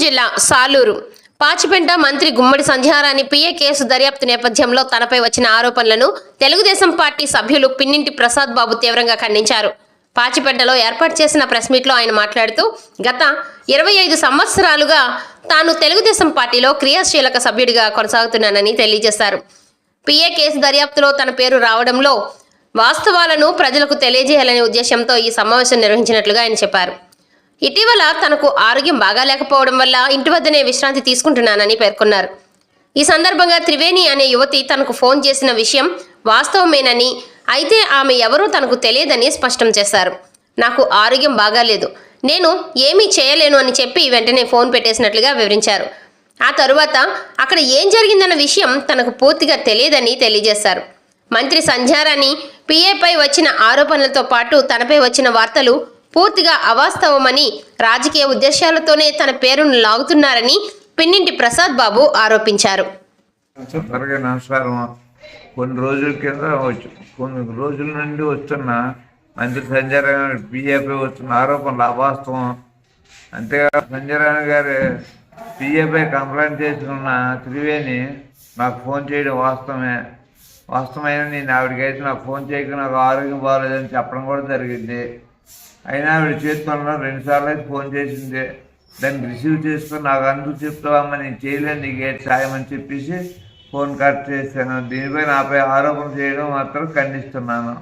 జిల్లా సాలూరు పాచిపెంట మంత్రి గుమ్మడి Sandhyarani PA case దర్యాప్తు నేపథ్యంలో తనపై వచ్చిన ఆరోపణలను తెలుగుదేశం పార్టీ సభ్యులు పిన్నింటి ప్రసాద్ బాబు తీవ్రంగా ఖండించారు. పాచిపెంటలో ఏర్పాటు చేసిన ప్రెస్ మీట్లో ఆయన మాట్లాడుతూ గత 25 సంవత్సరాలుగా తాను తెలుగుదేశం పార్టీలో క్రియాశీలక సభ్యుడిగా కొనసాగుతున్నానని తెలియజేశారు. పిఏ కేసు దర్యాప్తులో తన పేరు రావడంలో వాస్తవాలను ప్రజలకు తెలియజేయాలనే ఉద్దేశంతో ఈ సమావేశం నిర్వహించినట్లుగా ఆయన చెప్పారు. ఇటీవల తనకు ఆరోగ్యం బాగాలేకపోవడం వల్ల ఇంటి వద్దనే విశ్రాంతి తీసుకుంటున్నానని పేర్కొన్నారు. ఈ సందర్భంగా త్రివేణి అనే యువతి తనకు ఫోన్ చేసిన విషయం వాస్తవమేనని, అయితే ఆమె ఎవరో తనకు తెలియదని స్పష్టం చేశారు. నాకు ఆరోగ్యం బాగాలేదు, నేను ఏమీ చేయలేను అని చెప్పి వెంటనే ఫోన్ పెట్టేసినట్లుగా వివరించారు. ఆ తరువాత అక్కడ ఏం జరిగిందన్న విషయం తనకు పూర్తిగా తెలియదని తెలియజేశారు. మంత్రి సంధ్యారాణి పిఏపై వచ్చిన ఆరోపణలతో పాటు తనపై వచ్చిన వార్తలు పూర్తిగా అవాస్తవమని, రాజకీయ ఉద్దేశాలతోనే తన పేరును లాగుతున్నారని పిన్నింటి ప్రసాద్ బాబు ఆరోపించారు. నమస్కారం. కొన్ని రోజుల నుండి వస్తున్న మంత్రి సంధ్యారాణి పిఏపై వస్తున్న ఆరోపణలు అవాస్తవం. అంతేకాదు సంధ్యారాణి గారు పిఏపై కంప్లైంట్ చేసుకున్న త్రివేణి నాకు ఫోన్ చేయడం వాస్తవమైన నేను ఆవిడకైతే నాకు ఫోన్ చేయక నాకు ఆరోగ్యం బాగోలేదని చెప్పడం కూడా జరిగింది. అయినా ఆవిడ చేతుల్లో 2 సార్లు అయితే ఫోన్ చేసింది. దాన్ని రిసీవ్ చేసుకొని నాకు అందుకు చెప్తావమ్మా, నేను చేయలేను, నీకు ఏంటి సాయం అని చెప్పేసి ఫోన్ కట్ చేశాను. దీనిపై నాపై ఆరోపణ చేయడం మాత్రం ఖండిస్తున్నాను.